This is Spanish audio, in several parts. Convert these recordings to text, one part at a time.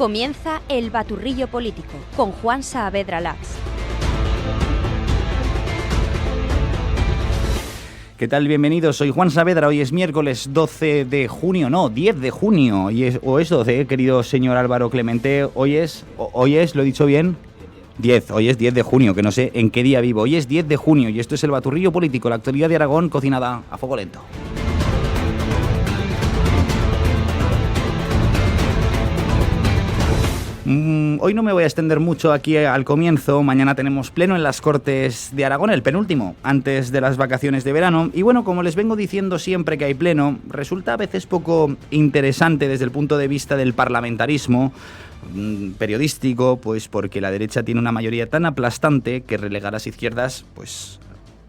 Comienza El Baturrillo Político con Juan Saavedra Lax. ¿Qué tal? Bienvenidos, soy Juan Saavedra, hoy es miércoles 10 de junio, o es 12, querido señor Álvaro Clemente, hoy es, ¿lo he dicho bien? 10, hoy es 10 de junio, que no sé en qué día vivo, hoy es 10 de junio y esto es El Baturrillo Político, la actualidad de Aragón cocinada a fuego lento. Hoy no me voy a extender mucho aquí al comienzo, mañana tenemos pleno en las Cortes de Aragón, el penúltimo, antes de las vacaciones de verano. Y bueno, como les vengo diciendo siempre que hay pleno, resulta a veces poco interesante desde el punto de vista del parlamentarismo periodístico, pues porque la derecha tiene una mayoría tan aplastante que relega a las izquierdas, pues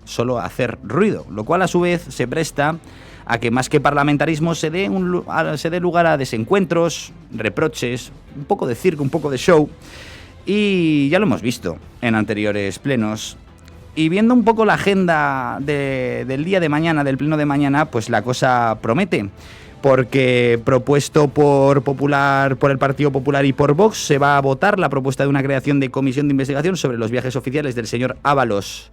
solo a hacer ruido, lo cual a su vez se presta a que más que parlamentarismo se dé lugar a desencuentros, reproches, un poco de circo, un poco de show, y ya lo hemos visto en anteriores plenos. Y viendo un poco la agenda del día de mañana, del pleno de mañana, pues la cosa promete, porque propuesto por el Partido Popular y por Vox, se va a votar la propuesta de una creación de comisión de investigación sobre los viajes oficiales del señor Ábalos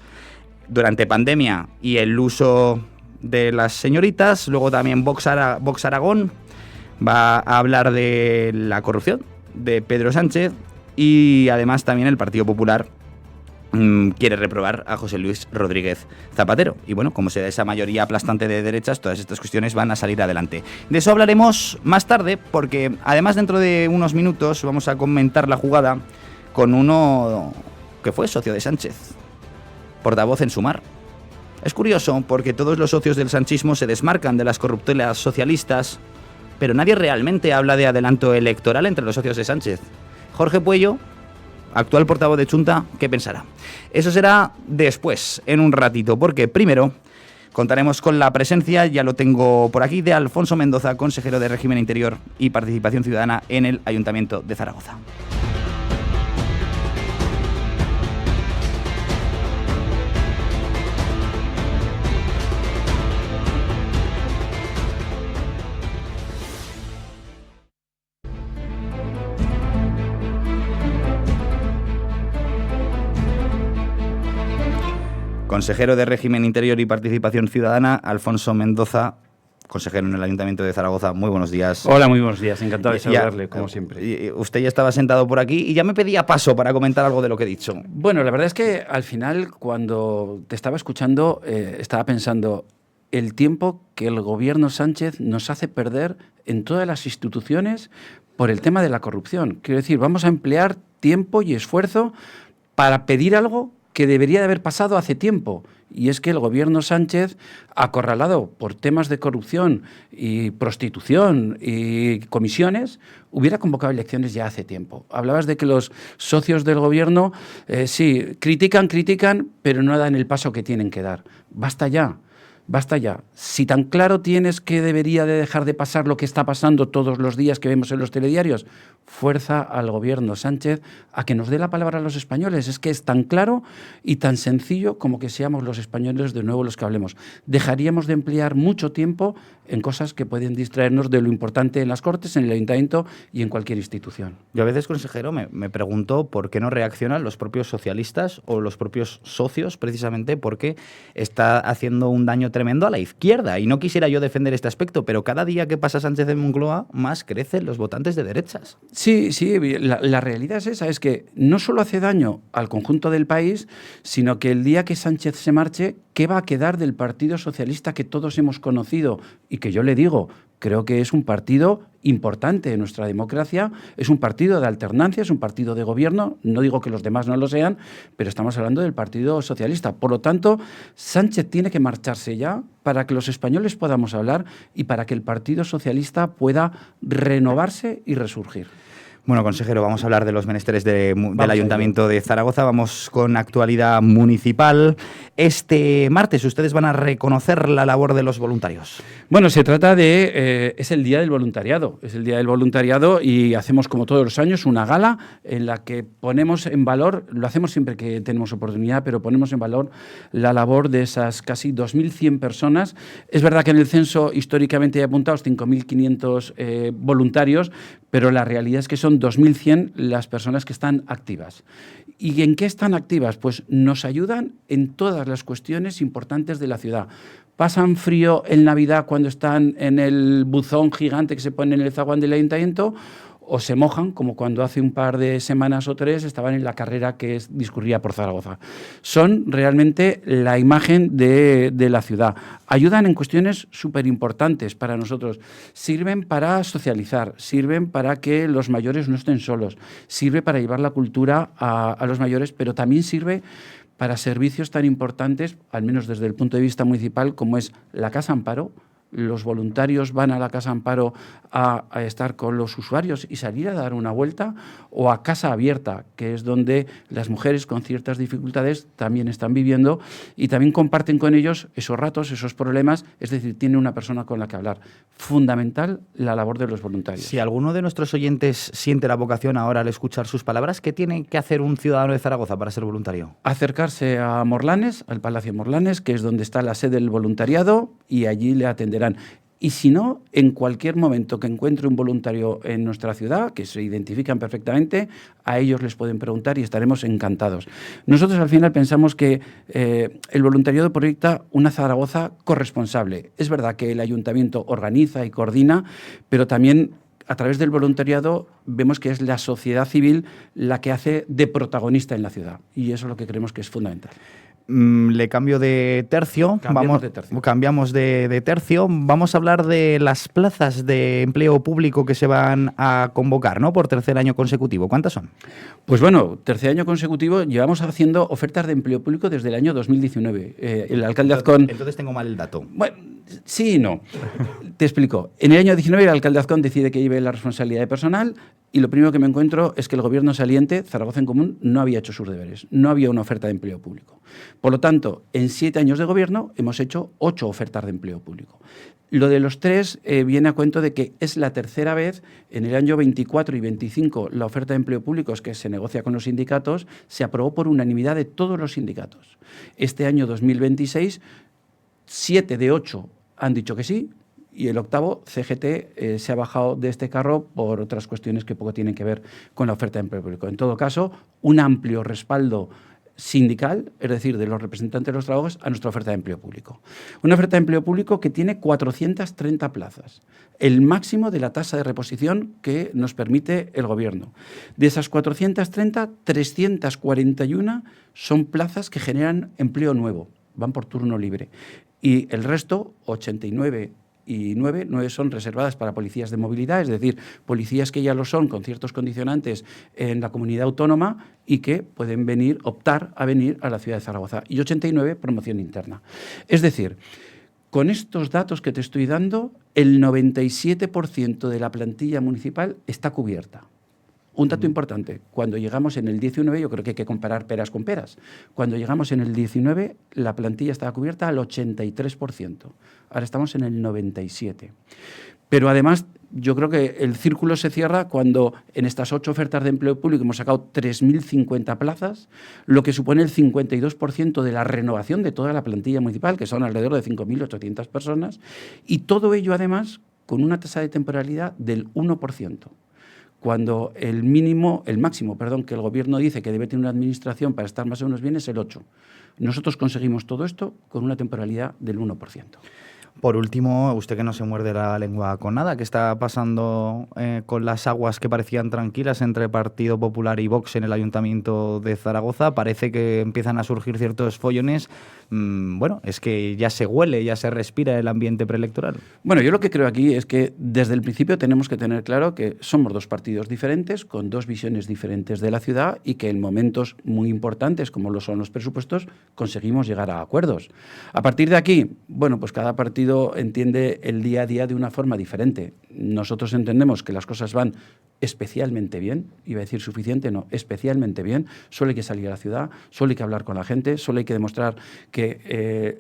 durante pandemia y el uso de las señoritas. Luego también Vox Aragón va a hablar de la corrupción de Pedro Sánchez y además también el Partido Popular quiere reprobar a José Luis Rodríguez Zapatero. Y bueno, como se da esa mayoría aplastante de derechas, todas estas cuestiones van a salir adelante. De eso hablaremos más tarde porque además dentro de unos minutos vamos a comentar la jugada con uno que fue socio de Sánchez, portavoz en Sumar. Es curioso porque todos los socios del sanchismo se desmarcan de las corruptelas socialistas, pero nadie realmente habla de adelanto electoral entre los socios de Sánchez. Jorge Puello, actual portavoz de Chunta, ¿qué pensará? Eso será después, en un ratito, porque primero contaremos con la presencia, ya lo tengo por aquí, de Alfonso Mendoza, consejero de Régimen Interior y Participación Ciudadana en el Ayuntamiento de Zaragoza. Consejero de Régimen Interior y Participación Ciudadana, Alfonso Mendoza, consejero en el Ayuntamiento de Zaragoza. Muy buenos días. Hola, muy buenos días. Encantado de saludarle, como siempre. Usted ya estaba sentado por aquí y ya me pedía paso para comentar algo de lo que he dicho. Bueno, la verdad es que al final, cuando te estaba escuchando, estaba pensando el tiempo que el gobierno Sánchez nos hace perder en todas las instituciones por el tema de la corrupción. Quiero decir, vamos a emplear tiempo y esfuerzo para pedir algo que debería de haber pasado hace tiempo. Y es que el gobierno Sánchez, acorralado por temas de corrupción y prostitución y comisiones, hubiera convocado elecciones ya hace tiempo. Hablabas de que los socios del gobierno, sí, critican, pero no dan el paso que tienen que dar. Basta ya. Si tan claro tienes que debería de dejar de pasar lo que está pasando todos los días que vemos en los telediarios, fuerza al gobierno Sánchez a que nos dé la palabra a los españoles. Es que es tan claro y tan sencillo como que seamos los españoles de nuevo los que hablemos. Dejaríamos de emplear mucho tiempo en cosas que pueden distraernos de lo importante en las Cortes, en el Ayuntamiento y en cualquier institución. Yo a veces, consejero, me pregunto por qué no reaccionan los propios socialistas o los propios socios, precisamente porque está haciendo un daño tremendo a la izquierda. Y no quisiera yo defender este aspecto, pero cada día que pasa Sánchez en Moncloa, más crecen los votantes de derechas. Sí, la realidad es esa, es que no solo hace daño al conjunto del país, sino que el día que Sánchez se marche, ¿qué va a quedar del Partido Socialista que todos hemos conocido? Y que yo le digo, creo que es un partido importante en nuestra democracia, es un partido de alternancia, es un partido de gobierno, no digo que los demás no lo sean, pero estamos hablando del Partido Socialista. Por lo tanto, Sánchez tiene que marcharse ya para que los españoles podamos hablar y para que el Partido Socialista pueda renovarse y resurgir. Bueno, consejero, vamos a hablar de los menesteres del Ayuntamiento de Zaragoza. Vamos con actualidad municipal. Este martes ustedes van a reconocer la labor de los voluntarios. Bueno, se trata de... es el Día del Voluntariado. Es el Día del Voluntariado y hacemos, como todos los años, una gala en la que ponemos en valor, lo hacemos siempre que tenemos oportunidad, pero ponemos en valor la labor de esas casi 2.100 personas. Es verdad que en el censo históricamente hay apuntados 5.500 voluntarios, pero la realidad es que son son 2.100 las personas que están activas. ¿Y en qué están activas? Pues nos ayudan en todas las cuestiones importantes de la ciudad. Pasan frío en Navidad cuando están en el buzón gigante que se pone en el zaguán del ayuntamiento, o se mojan, como cuando hace un par de semanas o 3 estaban en la carrera que discurría por Zaragoza. Son realmente la imagen de la ciudad. Ayudan en cuestiones súper importantes para nosotros. Sirven para socializar, sirven para que los mayores no estén solos, sirve para llevar la cultura a los mayores, pero también sirve para servicios tan importantes, al menos desde el punto de vista municipal, como es la Casa Amparo. Los voluntarios van a la Casa Amparo a estar con los usuarios y salir a dar una vuelta, o a Casa Abierta, que es donde las mujeres con ciertas dificultades también están viviendo y también comparten con ellos esos ratos, esos problemas, es decir, tiene una persona con la que hablar. Fundamental la labor de los voluntarios. Si alguno de nuestros oyentes siente la vocación ahora al escuchar sus palabras, ¿qué tiene que hacer un ciudadano de Zaragoza para ser voluntario? Acercarse a Morlanes, al Palacio Morlanes, que es donde está la sede del voluntariado, y allí le atenderán. Y si no, en cualquier momento que encuentre un voluntario en nuestra ciudad, que se identifican perfectamente, a ellos les pueden preguntar y estaremos encantados. Nosotros al final pensamos que el voluntariado proyecta una Zaragoza corresponsable. Es verdad que el ayuntamiento organiza y coordina, pero también a través del voluntariado vemos que es la sociedad civil la que hace de protagonista en la ciudad, y eso es lo que creemos que es fundamental. Le cambio de tercio. Cambiamos de tercio. Vamos a hablar de las plazas de empleo público que se van a convocar, ¿no?, por tercer año consecutivo. ¿Cuántas son? Pues bueno, tercer año consecutivo llevamos haciendo ofertas de empleo público desde el año 2019. El alcalde Azcón... Entonces tengo mal el dato. Bueno, sí y no. Te explico. En el año 19 el alcalde Azcón decide que lleve la responsabilidad de personal, y lo primero que me encuentro es que el gobierno saliente, Zaragoza en Común, no había hecho sus deberes. No había una oferta de empleo público. Por lo tanto, en 7 años de gobierno hemos hecho 8 ofertas de empleo público. Lo de los 3 viene a cuento de que es la tercera vez, en el año 24 y 25, la oferta de empleo público, que se negocia con los sindicatos, se aprobó por unanimidad de todos los sindicatos. Este año 2026, 7 de 8 han dicho que sí, y el octavo, CGT, se ha bajado de este carro por otras cuestiones que poco tienen que ver con la oferta de empleo público. En todo caso, un amplio respaldo sindical, es decir, de los representantes de los trabajadores, a nuestra oferta de empleo público. Una oferta de empleo público que tiene 430 plazas, el máximo de la tasa de reposición que nos permite el Gobierno. De esas 430, 341 son plazas que generan empleo nuevo, van por turno libre. Y el resto, 89 y 9 son reservadas para policías de movilidad, es decir, policías que ya lo son con ciertos condicionantes en la comunidad autónoma y que pueden optar a venir a la ciudad de Zaragoza. Y 89, promoción interna. Es decir, con estos datos que te estoy dando, el 97% de la plantilla municipal está cubierta. Un dato importante, cuando llegamos en el 19, yo creo que hay que comparar peras con peras. Cuando llegamos en el 19, la plantilla estaba cubierta al 83%. Ahora estamos en el 97%. Pero además, yo creo que el círculo se cierra cuando en estas 8 ofertas de empleo público hemos sacado 3.050 plazas, lo que supone el 52% de la renovación de toda la plantilla municipal, que son alrededor de 5.800 personas, y todo ello además con una tasa de temporalidad del 1%. Cuando el máximo que el Gobierno dice que debe tener una administración para estar más o menos bien es el 8%. Nosotros conseguimos todo esto con una temporalidad del 1%. Por último, usted que no se muerde la lengua con nada, ¿qué está pasando con las aguas que parecían tranquilas entre Partido Popular y Vox en el Ayuntamiento de Zaragoza? Parece que empiezan a surgir ciertos follones. Bueno, es que ya se huele, ya se respira el ambiente preelectoral. Bueno, yo lo que creo aquí es que desde el principio tenemos que tener claro que somos 2 partidos diferentes, con 2 visiones diferentes de la ciudad, y que en momentos muy importantes, como lo son los presupuestos, conseguimos llegar a acuerdos. A partir de aquí, bueno, pues cada partido entiende el día a día de una forma diferente. Nosotros entendemos que las cosas van especialmente bien, iba a decir suficiente, no, especialmente bien. Solo hay que salir a la ciudad, solo hay que hablar con la gente, solo hay que demostrar que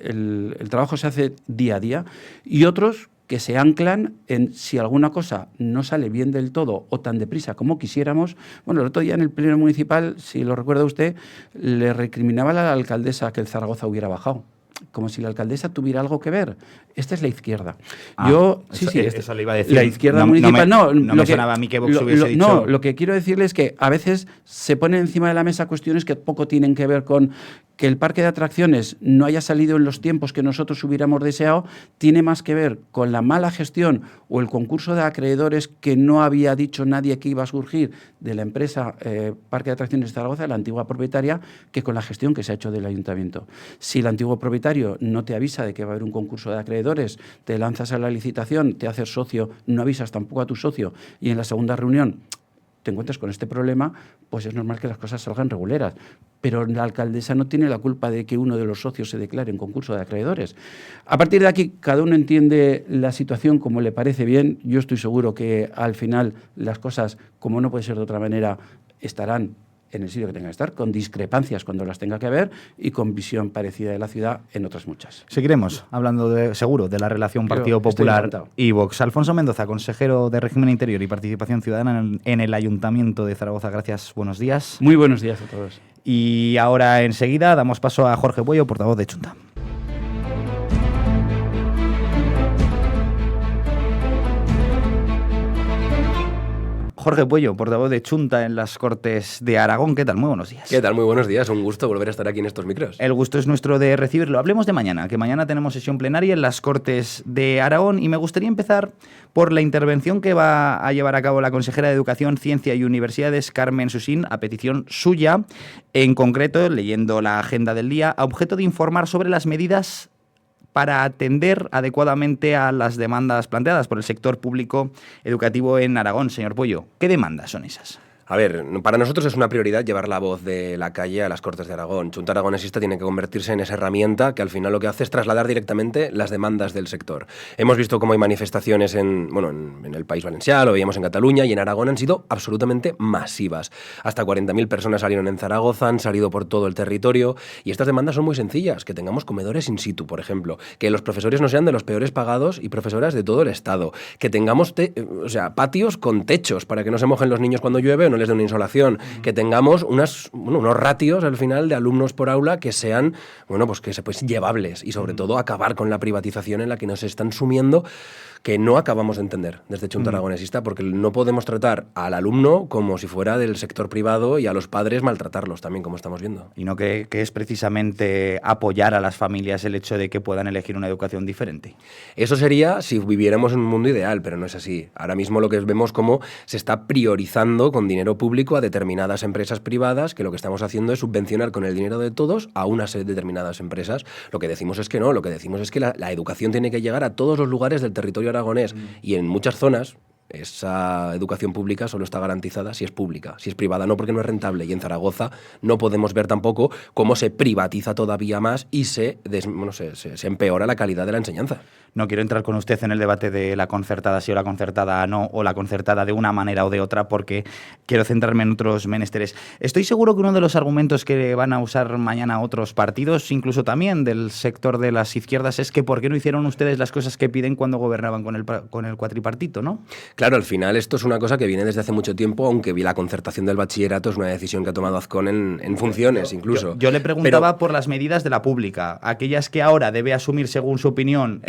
el trabajo se hace día a día, y otros que se anclan en si alguna cosa no sale bien del todo o tan deprisa como quisiéramos. Bueno, el otro día en el pleno municipal, si lo recuerda usted, le recriminaba a la alcaldesa que el Zaragoza hubiera bajado. como si la alcaldesa tuviera algo que ver. Esta es la izquierda. Eso le iba a decir. La izquierda municipal, no me sonaba a mí que Vox hubiese dicho... No, lo que quiero decirle es que a veces se ponen encima de la mesa cuestiones que poco tienen que ver con que el parque de atracciones no haya salido en los tiempos que nosotros hubiéramos deseado, tiene más que ver con la mala gestión o el concurso de acreedores que no había dicho nadie que iba a surgir de la empresa Parque de Atracciones de Zaragoza, la antigua propietaria, que con la gestión que se ha hecho del ayuntamiento. Si el antiguo propietario no te avisa de que va a haber un concurso de acreedores, te lanzas a la licitación, te haces socio, no avisas tampoco a tu socio y en la segunda reunión te encuentras con este problema, pues es normal que las cosas salgan reguleras. Pero la alcaldesa no tiene la culpa de que uno de los socios se declare en concurso de acreedores. A partir de aquí, cada uno entiende la situación como le parece bien. Yo estoy seguro que al final las cosas, como no puede ser de otra manera, estarán en el sitio que tengan que estar, con discrepancias cuando las tenga que haber y con visión parecida de la ciudad en otras muchas. Seguiremos hablando seguro de la relación Partido Popular y Vox. Alfonso Mendoza, consejero de Régimen Interior y Participación Ciudadana en el Ayuntamiento de Zaragoza. Gracias, buenos días. Muy buenos días a todos. Y ahora enseguida damos paso a Jorge Puello, portavoz de Chunta. Jorge Puello, portavoz de Chunta en las Cortes de Aragón. ¿Qué tal? Muy buenos días. ¿Qué tal? Muy buenos días. Un gusto volver a estar aquí en estos micros. El gusto es nuestro de recibirlo. Hablemos de mañana, que mañana tenemos sesión plenaria en las Cortes de Aragón y me gustaría empezar por la intervención que va a llevar a cabo la consejera de Educación, Ciencia y Universidades, Carmen Susín, a petición suya, en concreto, leyendo la agenda del día, a objeto de informar sobre las medidas para atender adecuadamente a las demandas planteadas por el sector público educativo en Aragón. Señor Puello, ¿qué demandas son esas? A ver, para nosotros es una prioridad llevar la voz de la calle a las Cortes de Aragón. Chunta Aragonesista tiene que convertirse en esa herramienta que al final lo que hace es trasladar directamente las demandas del sector. Hemos visto cómo hay manifestaciones en el País Valencià, lo veíamos en Cataluña, y en Aragón han sido absolutamente masivas. Hasta 40.000 personas salieron en Zaragoza, han salido por todo el territorio, y estas demandas son muy sencillas. Que tengamos comedores in situ, por ejemplo. Que los profesores no sean de los peores pagados y profesoras de todo el Estado. Que tengamos patios con techos para que no se mojen los niños cuando llueve o no les de una insolación, que tengamos unos ratios al final de alumnos por aula que sean, llevables y sobre todo acabar con la privatización en la que nos están sumiendo, que no acabamos de entender desde Chunta Aragonesista, porque no podemos tratar al alumno como si fuera del sector privado y a los padres maltratarlos también, como estamos viendo. Y no que es precisamente apoyar a las familias el hecho de que puedan elegir una educación diferente. Eso sería si viviéramos en un mundo ideal, pero no es así. Ahora mismo lo que vemos como se está priorizando con dinero público a determinadas empresas privadas, que lo que estamos haciendo es subvencionar con el dinero de todos a unas determinadas empresas. Lo que decimos es que no, lo que decimos es que la educación tiene que llegar a todos los lugares del territorio aragonés y en muchas zonas esa educación pública solo está garantizada si es pública, si es privada no, porque no es rentable. Y en Zaragoza no podemos ver tampoco cómo se privatiza todavía más y se empeora la calidad de la enseñanza. No quiero entrar con usted en el debate de la concertada sí o la concertada no, o la concertada de una manera o de otra, porque quiero centrarme en otros menesteres. Estoy seguro que uno de los argumentos que van a usar mañana otros partidos, incluso también del sector de las izquierdas, es que ¿por qué no hicieron ustedes las cosas que piden cuando gobernaban con el cuatripartito, ¿no? Claro, al final esto es una cosa que viene desde hace mucho tiempo, aunque la concertación del bachillerato es una decisión que ha tomado Azcón en funciones incluso. Yo le preguntaba por las medidas de la pública, aquellas que ahora debe asumir según su opinión.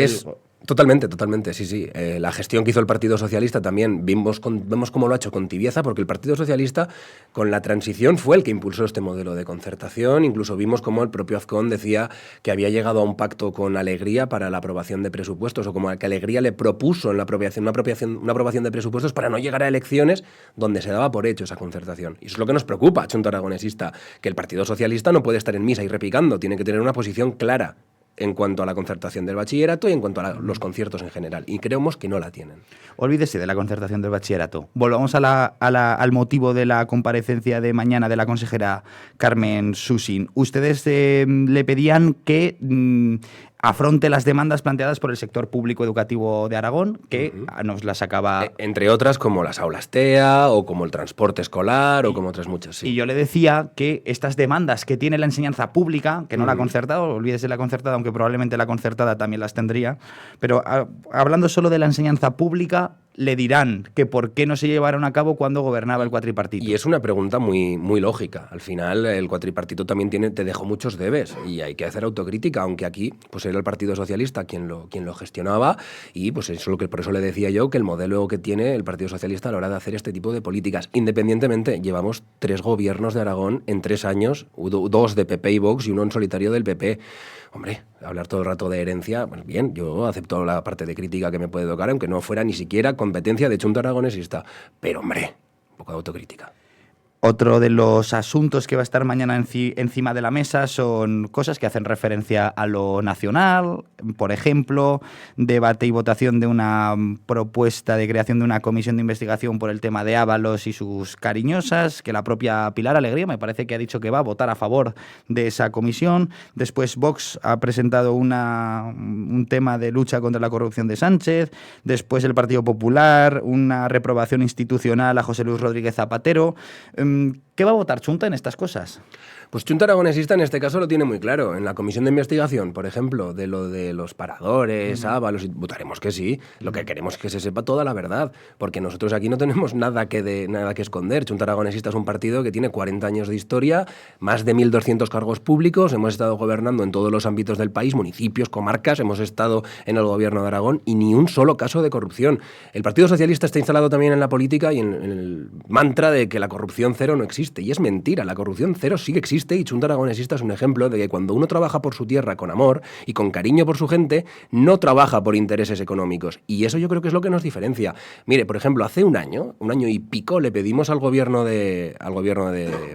Totalmente, sí. La gestión que hizo el Partido Socialista también vemos cómo lo ha hecho con tibieza, porque el Partido Socialista con la transición fue el que impulsó este modelo de concertación. Incluso vimos cómo el propio Azcón decía que había llegado a un pacto con Alegría para la aprobación de presupuestos, o como que Alegría le propuso en la una aprobación de presupuestos para no llegar a elecciones donde se daba por hecho esa concertación. Y eso es lo que nos preocupa, Chunta Aragonesista, que el Partido Socialista no puede estar en misa y repicando, tiene que tener una posición clara en cuanto a la concertación del bachillerato y en cuanto a los conciertos en general. Y creemos que no la tienen. Olvídese de la concertación del bachillerato. Volvamos al motivo de la comparecencia de mañana de la consejera Carmen Susín. Ustedes le pedían que afronte las demandas planteadas por el sector público educativo de Aragón, que nos las acaba... Entre otras, como las aulas TEA, o como el transporte escolar, o como otras muchas, sí. Y yo le decía que estas demandas que tiene la enseñanza pública, que no la concertada, olvídese la concertada, aunque probablemente la concertada también las tendría, pero hablando solo de la enseñanza pública, le dirán que por qué no se llevaron a cabo cuando gobernaba el cuatripartito. Y es una pregunta muy, muy lógica. Al final, el cuatripartito también te dejó muchos debes y hay que hacer autocrítica, aunque aquí pues era el Partido Socialista quien lo gestionaba y pues por eso le decía yo que el modelo que tiene el Partido Socialista a la hora de hacer este tipo de políticas, independientemente, llevamos 3 gobiernos de Aragón en 3 años, 2 de PP y Vox y uno en solitario del PP. Hombre, hablar todo el rato de herencia, pues bien, yo acepto la parte de crítica que me puede tocar, aunque no fuera ni siquiera competencia de Chunta Aragonesista. Pero, hombre, un poco de autocrítica. Otro de los asuntos que va a estar mañana encima de la mesa son cosas que hacen referencia a lo nacional, por ejemplo, debate y votación de una propuesta de creación de una comisión de investigación por el tema de Ábalos y sus cariñosas, que la propia Pilar Alegría me parece que ha dicho que va a votar a favor de esa comisión. Después Vox ha presentado un tema de lucha contra la corrupción de Sánchez. Después el Partido Popular, una reprobación institucional a José Luis Rodríguez Zapatero. ¿Qué va a votar Chunta en estas cosas? Pues Chunta Aragonesista en este caso lo tiene muy claro. En la comisión de investigación, por ejemplo, de lo de los paradores, Ábalos, votaremos que sí. Lo que queremos es que se sepa toda la verdad, porque nosotros aquí no tenemos nada que esconder. Chunta Aragonesista es un partido que tiene 40 años de historia, más de 1.200 cargos públicos, hemos estado gobernando en todos los ámbitos del país, municipios, comarcas, hemos estado en el gobierno de Aragón y ni un solo caso de corrupción. El Partido Socialista está instalado también en la política y en el mantra de que la corrupción cero no existe. Y es mentira, la corrupción cero sí que existe. Y Chunta Aragonesista es un ejemplo de que cuando uno trabaja por su tierra con amor y con cariño por su gente, no trabaja por intereses económicos. Y eso yo creo que es lo que nos diferencia. Mire, por ejemplo, hace un año y pico, le pedimos al gobierno de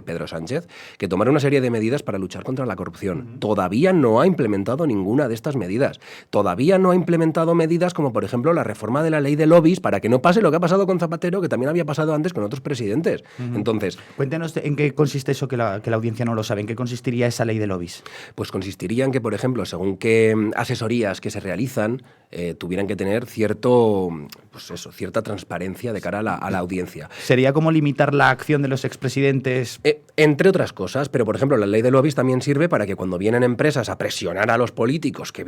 Pedro Sánchez que tomara una serie de medidas para luchar contra la corrupción. Todavía no ha implementado ninguna de estas medidas. Todavía no ha implementado medidas como, por ejemplo, la reforma de la ley de lobbies para que no pase lo que ha pasado con Zapatero, que también había pasado antes con otros presidentes. Entonces, cuéntenos en qué consiste eso que la audiencia no lo sabe. ¿En qué consistiría esa ley de lobbies? Pues consistiría en que, por ejemplo, según qué asesorías que se realizan, tuvieran que tener cierta transparencia de cara a la audiencia. ¿Sería como limitar la acción de los expresidentes? Entre otras cosas, pero por ejemplo, la ley de lobbies también sirve para que cuando vienen empresas a presionar a los políticos,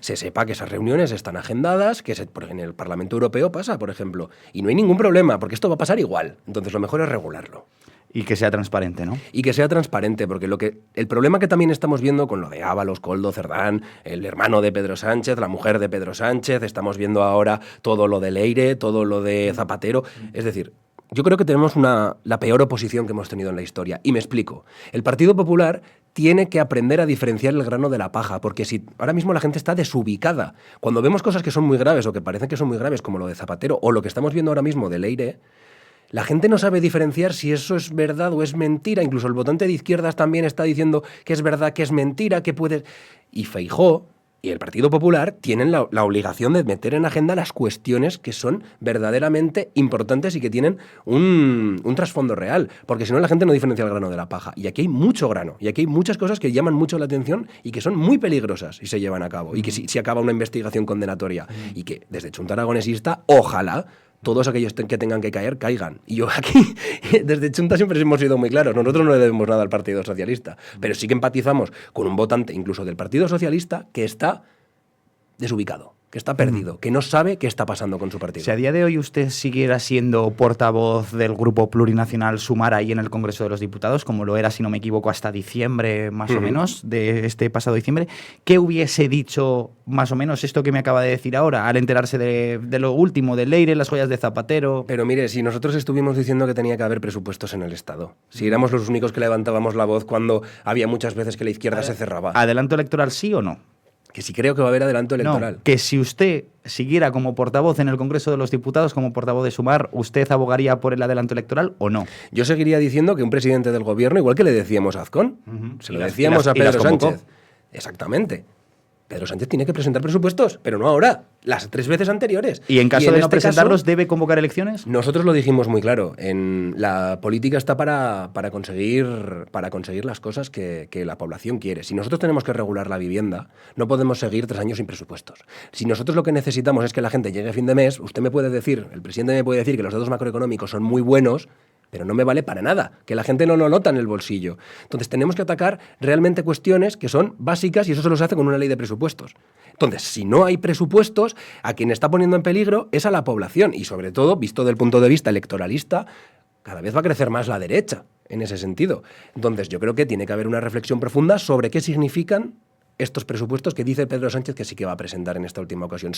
se sepa que esas reuniones están agendadas, porque en el Parlamento Europeo pasa, por ejemplo, y no hay ningún problema, porque esto va a pasar igual. Entonces lo mejor es regularlo. Y que sea transparente, ¿no? Y que sea transparente, porque el problema que también estamos viendo con lo de Ábalos, Koldo, Cerdán, el hermano de Pedro Sánchez, la mujer de Pedro Sánchez, estamos viendo ahora todo lo de Leire, todo lo de Zapatero. Es decir, yo creo que tenemos la peor oposición que hemos tenido en la historia. Y me explico. El Partido Popular tiene que aprender a diferenciar el grano de la paja, porque si ahora mismo la gente está desubicada, cuando vemos cosas que son muy graves o que parecen que son muy graves, como lo de Zapatero o lo que estamos viendo ahora mismo de Leire, la gente no sabe diferenciar si eso es verdad o es mentira. Incluso el votante de izquierdas también está diciendo que es verdad, que es mentira, que puede... Y Feijóo y el Partido Popular tienen la obligación de meter en agenda las cuestiones que son verdaderamente importantes y que tienen un trasfondo real. Porque si no, la gente no diferencia el grano de la paja. Y aquí hay mucho grano. Y aquí hay muchas cosas que llaman mucho la atención y que son muy peligrosas si se llevan a cabo. Y que si acaba una investigación condenatoria. Y que desde Chunta Aragonesista, ojalá todos aquellos que tengan que caer, caigan. Y yo aquí, desde Chunta siempre hemos sido muy claros. Nosotros no le debemos nada al Partido Socialista, pero sí que empatizamos con un votante, incluso del Partido Socialista, que está desubicado, que está perdido, que no sabe qué está pasando con su partido. Si a día de hoy usted siguiera siendo portavoz del Grupo Plurinacional Sumar ahí en el Congreso de los Diputados, como lo era, si no me equivoco, hasta diciembre más o menos, de este pasado diciembre, ¿qué hubiese dicho más o menos esto que me acaba de decir ahora, al enterarse de lo último, de Leire, las joyas de Zapatero? Pero mire, si nosotros estuvimos diciendo que tenía que haber presupuestos en el Estado, si éramos los únicos que levantábamos la voz cuando había muchas veces que la izquierda se cerraba. ¿Adelanto electoral sí o no? Que si creo que va a haber adelanto electoral. No, que si usted siguiera como portavoz en el Congreso de los Diputados, como portavoz de Sumar, ¿usted abogaría por el adelanto electoral o no? Yo seguiría diciendo que un presidente del gobierno, igual que le decíamos a Azcón, se lo decíamos a Pedro Sánchez. Exactamente. Pedro Sánchez tiene que presentar presupuestos, pero no ahora, las 3 veces anteriores. ¿Y en caso de no presentarlos, debe convocar elecciones? Nosotros lo dijimos muy claro. La política está para conseguir las cosas que la población quiere. Si nosotros tenemos que regular la vivienda, no podemos seguir 3 años sin presupuestos. Si nosotros lo que necesitamos es que la gente llegue a fin de mes, usted me puede decir, el presidente me puede decir que los datos macroeconómicos son muy buenos, pero no me vale para nada, que la gente no lo nota en el bolsillo. Entonces tenemos que atacar realmente cuestiones que son básicas y eso solo se hace con una ley de presupuestos. Entonces, si no hay presupuestos, a quien está poniendo en peligro es a la población y sobre todo, visto desde el punto de vista electoralista, cada vez va a crecer más la derecha en ese sentido. Entonces, yo creo que tiene que haber una reflexión profunda sobre qué significan estos presupuestos que dice Pedro Sánchez que sí que va a presentar en esta última ocasión.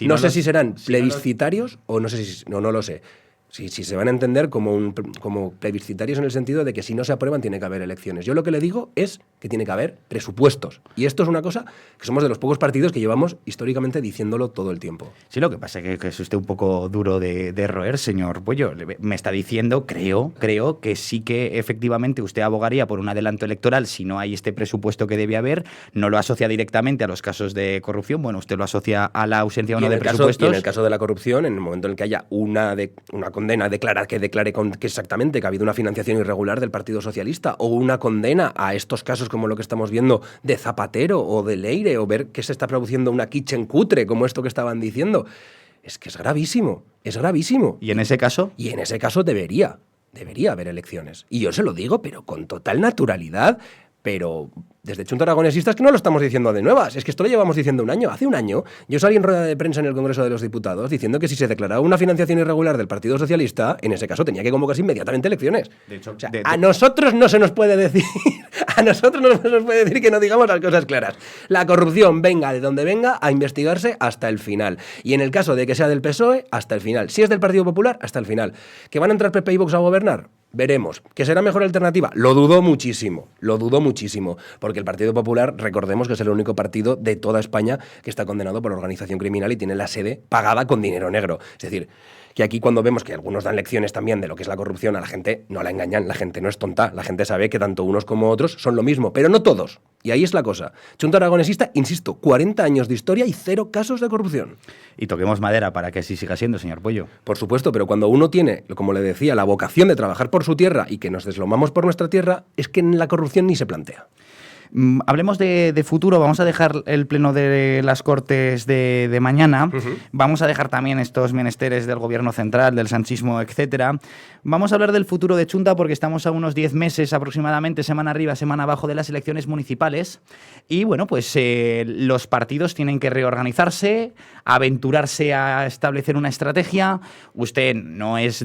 No sé si serán plebiscitarios o no sé si... No lo sé. Si se van a entender como plebiscitarios en el sentido de que si no se aprueban tiene que haber elecciones. Yo lo que le digo es que tiene que haber presupuestos. Y esto es una cosa que somos de los pocos partidos que llevamos históricamente diciéndolo todo el tiempo. Sí, lo que pasa es que es usted un poco duro de roer, señor Puello. Me está diciendo, creo que sí que efectivamente usted abogaría por un adelanto electoral si no hay este presupuesto que debe haber. No lo asocia directamente a los casos de corrupción. Bueno, usted lo asocia a la ausencia o no de presupuestos. Y en el caso de la corrupción, en el momento en el que haya una condena que declare que exactamente que ha habido una financiación irregular del Partido Socialista o una condena a estos casos como lo que estamos viendo de Zapatero o de Leire o ver que se está produciendo una kitchen cutre como esto que estaban diciendo, es que es gravísimo, es gravísimo. ¿Y en ese caso? Y en ese caso debería haber elecciones. Y yo se lo digo, pero con total naturalidad. Pero desde Chunta Aragonesista es que no lo estamos diciendo de nuevas, es que esto lo llevamos diciendo un año. Hace un año yo salí en rueda de prensa en el Congreso de los Diputados diciendo que si se declaraba una financiación irregular del Partido Socialista, en ese caso tenía que convocarse inmediatamente elecciones. De hecho, o sea, a nosotros no se nos puede decir, que no digamos las cosas claras. La corrupción venga de donde venga a investigarse hasta el final. Y en el caso de que sea del PSOE, hasta el final. Si es del Partido Popular, hasta el final. ¿Que van a entrar PP y Vox a gobernar? Veremos. ¿Que será mejor alternativa? Lo dudo muchísimo, porque el Partido Popular, recordemos que es el único partido de toda España que está condenado por organización criminal y tiene la sede pagada con dinero negro. Es decir, que aquí cuando vemos que algunos dan lecciones también de lo que es la corrupción, a la gente no la engañan, la gente no es tonta, la gente sabe que tanto unos como otros son lo mismo, pero no todos. Y ahí es la cosa. Chunta Aragonesista, insisto, 40 años de historia y 0 casos de corrupción. Y toquemos madera para que así siga siendo, señor Puello. Por supuesto, pero cuando uno tiene, como le decía, la vocación de trabajar por su tierra y que nos deslomamos por nuestra tierra, es que la corrupción ni se plantea. Hablemos de futuro, vamos a dejar el pleno de las Cortes de mañana, vamos a dejar también estos menesteres del gobierno central, del sanchismo, etcétera. Vamos a hablar del futuro de Chunta porque estamos a unos 10 meses aproximadamente, semana arriba, semana abajo de las elecciones municipales y bueno, pues los partidos tienen que reorganizarse, aventurarse a establecer una estrategia. Usted no es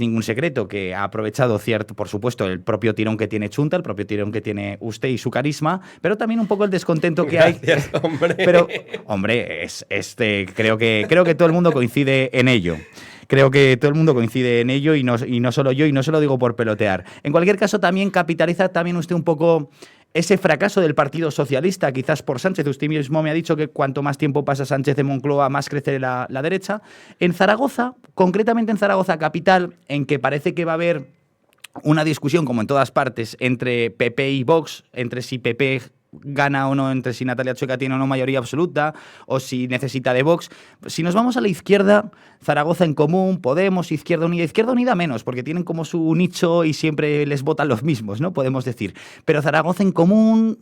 ningún secreto que ha aprovechado por supuesto, el propio tirón que tiene Chunta, el propio tirón que tiene usted y su carisma, pero también un poco el descontento que Gracias, hay. Hombre. Pero, hombre, creo que todo el mundo coincide en ello. Creo que todo el mundo coincide en ello y no solo yo, y no se lo digo por pelotear. En cualquier caso, también capitaliza también usted un poco ese fracaso del Partido Socialista, quizás por Sánchez. Usted mismo me ha dicho que cuanto más tiempo pasa Sánchez en Moncloa, más crece la derecha. En Zaragoza, concretamente en Zaragoza capital, en que parece que va a haber una discusión, como en todas partes, entre PP y Vox, entre si PP gana o no, entre si Natalia Chueca tiene o no mayoría absoluta, o si necesita de Vox. Si nos vamos a la izquierda, Zaragoza en Común, Podemos, Izquierda Unida menos, porque tienen como su nicho y siempre les votan los mismos, ¿no? Podemos decir. Pero Zaragoza en Común,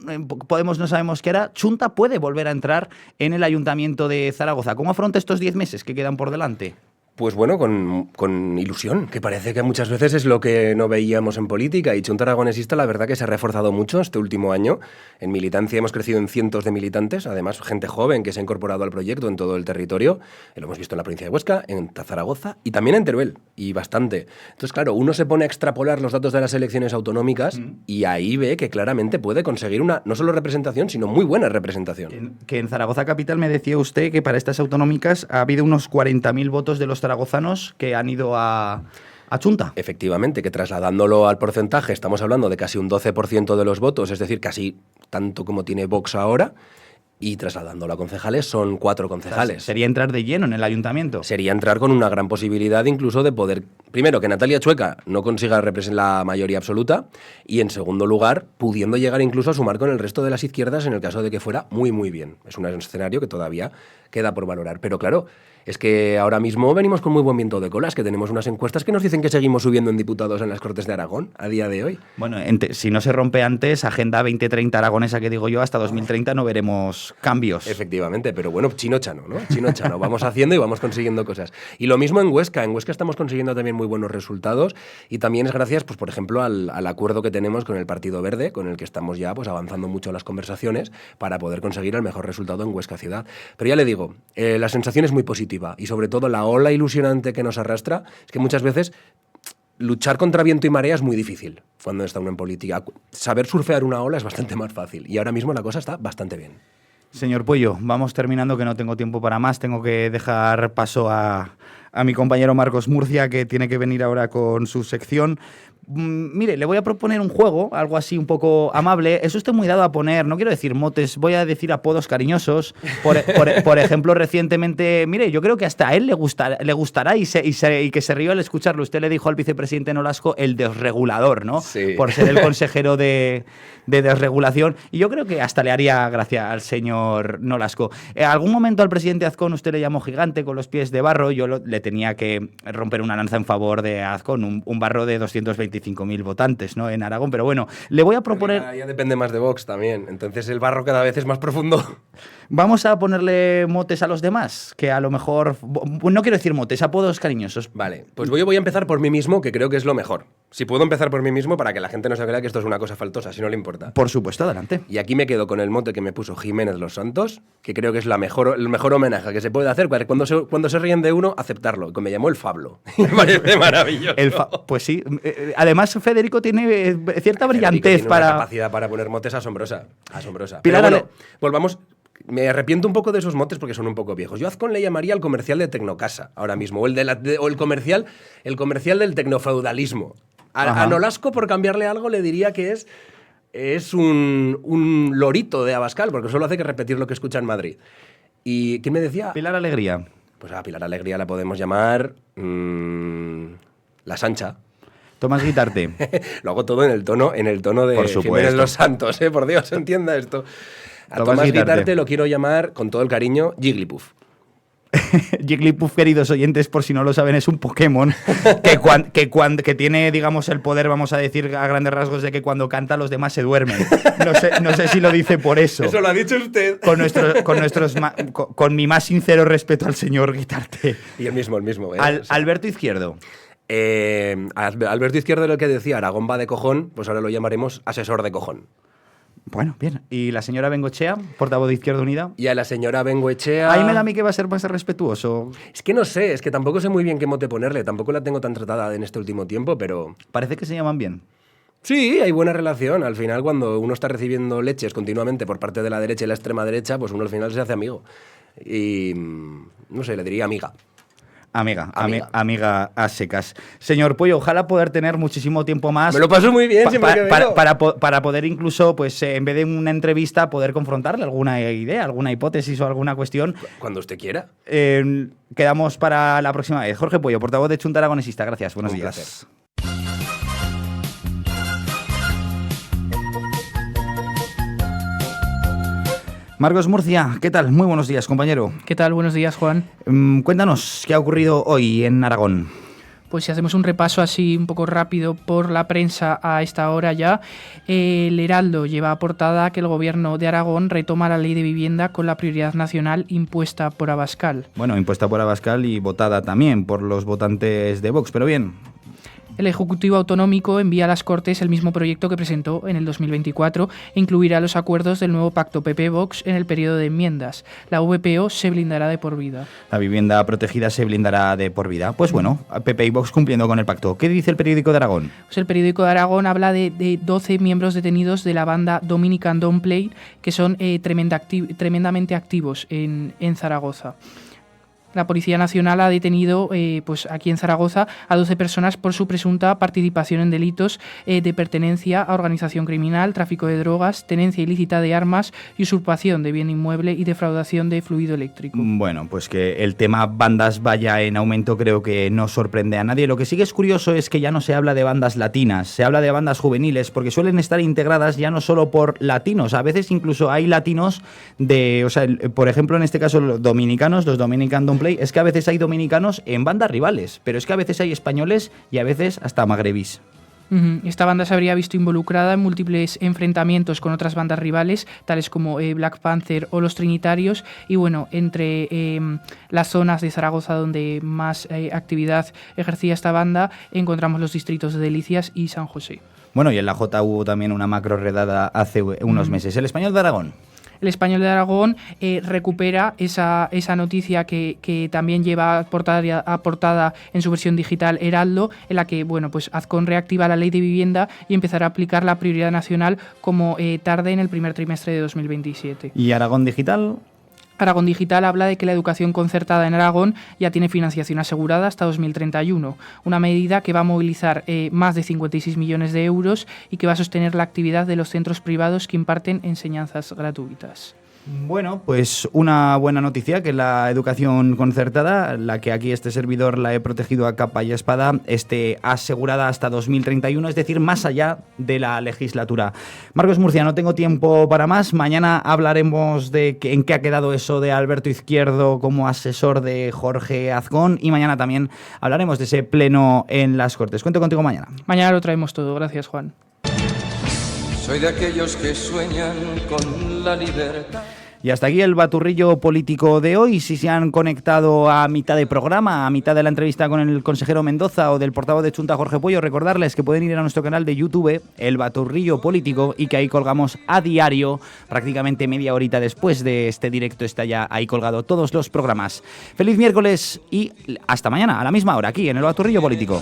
Podemos no sabemos qué hará. Chunta puede volver a entrar en el Ayuntamiento de Zaragoza. ¿Cómo afronta estos 10 meses que quedan por delante? Pues bueno, con ilusión, que parece que muchas veces es lo que no veíamos en política. Y Chunta Aragonesista, la verdad que se ha reforzado mucho este último año. En militancia hemos crecido en cientos de militantes, además gente joven que se ha incorporado al proyecto en todo el territorio. Lo hemos visto en la provincia de Huesca, en Zaragoza y también en Teruel, y bastante. Entonces, claro, uno se pone a extrapolar los datos de las elecciones autonómicas y ahí ve que claramente puede conseguir una, no solo representación, sino muy buena representación. Que en Zaragoza capital me decía usted que para estas autonómicas ha habido unos 40.000 votos de los zaragozanos que han ido a Chunta. Efectivamente, que trasladándolo al porcentaje estamos hablando de casi un 12% de los votos, es decir, casi tanto como tiene Vox ahora, y trasladándolo a concejales son 4 concejales. O sea, sería entrar de lleno en el ayuntamiento. Sería entrar con una gran posibilidad incluso de poder, primero, que Natalia Chueca no consiga la mayoría absoluta y, en segundo lugar, pudiendo llegar incluso a sumar con el resto de las izquierdas en el caso de que fuera muy, muy bien. Es un escenario que todavía queda por valorar. Pero claro, es que ahora mismo venimos con muy buen viento de colas, que tenemos unas encuestas que nos dicen que seguimos subiendo en diputados en las Cortes de Aragón a día de hoy. Bueno, si no se rompe antes, Agenda 2030 aragonesa que digo yo, hasta 2030 no veremos cambios. Efectivamente, pero bueno, chino chano, ¿no? Chino chano. Vamos haciendo y vamos consiguiendo cosas. Y lo mismo en Huesca. En Huesca estamos consiguiendo también muy muy buenos resultados, y también es gracias, pues por ejemplo, al acuerdo que tenemos con el Partido Verde, con el que estamos ya pues avanzando mucho las conversaciones para poder conseguir el mejor resultado en Huesca Ciudad. Pero ya le digo, la sensación es muy positiva, y sobre todo la ola ilusionante que nos arrastra es que muchas veces luchar contra viento y marea es muy difícil cuando está uno en política. Saber surfear una ola es bastante más fácil, y ahora mismo la cosa está bastante bien. Señor Puello, vamos terminando, que no tengo tiempo para más. Tengo que dejar paso a mi compañero Marcos Murcia, que tiene que venir ahora con su sección. Mire, le voy a proponer un juego, algo así un poco amable. Es usted muy dado a poner, no quiero decir motes, voy a decir apodos cariñosos. Por ejemplo, recientemente, mire, yo creo que hasta a él le gustará y que se rió al escucharlo. Usted le dijo al vicepresidente Nolasco el desregulador, ¿no? Sí. Por ser el consejero de desregulación. Y yo creo que hasta le haría gracia al señor Nolasco. Algún momento al presidente Azcón usted le llamó gigante con los pies de barro. Yo le tenía que romper una lanza en favor de Azcón, un barro de 225.000 votantes, ¿no?, en Aragón. Pero bueno, le voy a proponer... Ya depende más de Vox también, entonces el barro cada vez es más profundo. Vamos a ponerle motes a los demás, que a lo mejor... No quiero decir motes, apodos cariñosos. Vale, pues yo voy a empezar por mí mismo, que creo que es lo mejor. Si puedo empezar por mí mismo para que la gente no se crea que esto es una cosa faltosa, si no le importa. Por supuesto, adelante. Y aquí me quedo con el mote que me puso Jiménez Los Santos, que creo que es el mejor homenaje que se puede hacer. Cuando se ríen de uno, aceptarlo. Que me llamó el Fablo. Me parece maravilloso. Pues sí. Además, Federico tiene cierta brillantez tiene para... una capacidad para poner motes asombrosa. Pilar, Pero bueno, volvamos... Me arrepiento un poco de esos motes porque son un poco viejos. Yo a Azcón le llamaría el comercial de Tecnocasa ahora mismo, o el comercial del tecnofeudalismo. A Nolasco, por cambiarle algo, le diría que es un lorito de Abascal, porque solo hace que repetir lo que escucha en Madrid. ¿Y quién me decía? Pilar Alegría. Pues a Pilar Alegría la podemos llamar la Sancha. Tomás Guitarte. Lo hago todo en el tono de Por supuesto. Jiménez Los Santos, por Dios, entienda esto. A Tomás Guitarte lo quiero llamar, con todo el cariño, Jigglypuff. Jigglypuff, queridos oyentes, por si no lo saben, es un Pokémon que tiene, digamos, el poder, vamos a decir a grandes rasgos, de que cuando canta los demás se duermen. No sé si lo dice por eso. Eso lo ha dicho usted. Con mi más sincero respeto al señor Guitarte. Y el mismo. Alberto Izquierdo. Alberto Izquierdo era el que decía Aragón va de cojón, pues ahora lo llamaremos asesor de cojón. Bueno, bien. ¿Y la señora Bengoechea, portavoz de Izquierda Unida? Y a la señora Bengoechea... Ahí me da a mí que va a ser más respetuoso. Es que no sé, es que tampoco sé muy bien qué mote ponerle. Tampoco la tengo tan tratada en este último tiempo, pero... Parece que se llaman bien. Sí, hay buena relación. Al final, cuando uno está recibiendo leches continuamente por parte de la derecha y la extrema derecha, pues uno al final se hace amigo. Y... no sé, le diría amiga. Amiga a secas. Señor Puello, ojalá poder tener muchísimo tiempo más. Me lo paso muy bien siempre que vengo. Para poder incluso, pues en vez de una entrevista, poder confrontarle alguna idea, alguna hipótesis o alguna cuestión. Cuando usted quiera. Quedamos para la próxima vez. Jorge Puello, portavoz de Chunta Aragonesista. Gracias, buenos días. Placer. Marcos Murcia, ¿qué tal? Muy buenos días, compañero. ¿Qué tal? Buenos días, Juan. Cuéntanos, ¿qué ha ocurrido hoy en Aragón? Pues si hacemos un repaso así un poco rápido por la prensa a esta hora ya, el Heraldo lleva a portada que el gobierno de Aragón retoma la ley de vivienda con la prioridad nacional impuesta por Abascal. Bueno, impuesta por Abascal y votada también por los votantes de Vox, pero bien. El Ejecutivo Autonómico envía a las Cortes el mismo proyecto que presentó en el 2024 e incluirá los acuerdos del nuevo pacto PP-Vox en el periodo de enmiendas. La VPO se blindará de por vida. La vivienda protegida se blindará de por vida. Pues bueno, PP y Vox cumpliendo con el pacto. ¿Qué dice el periódico de Aragón? Pues el periódico de Aragón habla de 12 miembros detenidos de la banda Dominican Don't Play, que son tremendamente activos en Zaragoza. La Policía Nacional ha detenido pues aquí en Zaragoza a 12 personas por su presunta participación en delitos de pertenencia a organización criminal, tráfico de drogas, tenencia ilícita de armas y usurpación de bien inmueble y defraudación de fluido eléctrico. Bueno, pues que el tema bandas vaya en aumento creo que no sorprende a nadie. Lo que sí que es curioso es que ya no se habla de bandas latinas, se habla de bandas juveniles porque suelen estar integradas ya no solo por latinos, a veces incluso hay latinos de, o sea, por ejemplo en este caso los dominicanos, los Dominican Don't Play, es que a veces hay dominicanos en bandas rivales, pero es que a veces hay españoles y a veces hasta magrebís. Esta banda se habría visto involucrada en múltiples enfrentamientos con otras bandas rivales, tales como Black Panther o los Trinitarios, y bueno, entre las zonas de Zaragoza donde más actividad ejercía esta banda, encontramos los distritos de Delicias y San José. Bueno, y en la Jota hubo también una macro redada hace unos meses. ¿El Español de Aragón? El Español de Aragón recupera esa noticia que también lleva aportada en su versión digital Heraldo, en la que bueno, pues Azcón reactiva la ley de vivienda y empezará a aplicar la prioridad nacional como tarde en el primer trimestre de 2027. ¿Y Aragón Digital? Aragón Digital habla de que la educación concertada en Aragón ya tiene financiación asegurada hasta 2031, una medida que va a movilizar más de 56 millones de euros y que va a sostener la actividad de los centros privados que imparten enseñanzas gratuitas. Bueno, pues una buena noticia, que la educación concertada, la que aquí este servidor la he protegido a capa y espada, esté asegurada hasta 2031, es decir, más allá de la legislatura. Marcos Murcia, no tengo tiempo para más. Mañana hablaremos de en qué ha quedado eso de Alberto Izquierdo como asesor de Jorge Azcón, y mañana también hablaremos de ese pleno en las Cortes. Cuento contigo mañana. Mañana lo traemos todo. Gracias, Juan. Soy de aquellos que sueñan con la libertad. Y hasta aquí el baturrillo político de hoy. Si se han conectado a mitad de programa, a mitad de la entrevista con el consejero Mendoza o del portavoz de Chunta Jorge Puello, recordarles que pueden ir a nuestro canal de YouTube, El Baturrillo Político, y que ahí colgamos a diario, prácticamente media horita después de este directo está ya ahí colgado todos los programas. Feliz miércoles y hasta mañana a la misma hora aquí en El Baturrillo Político.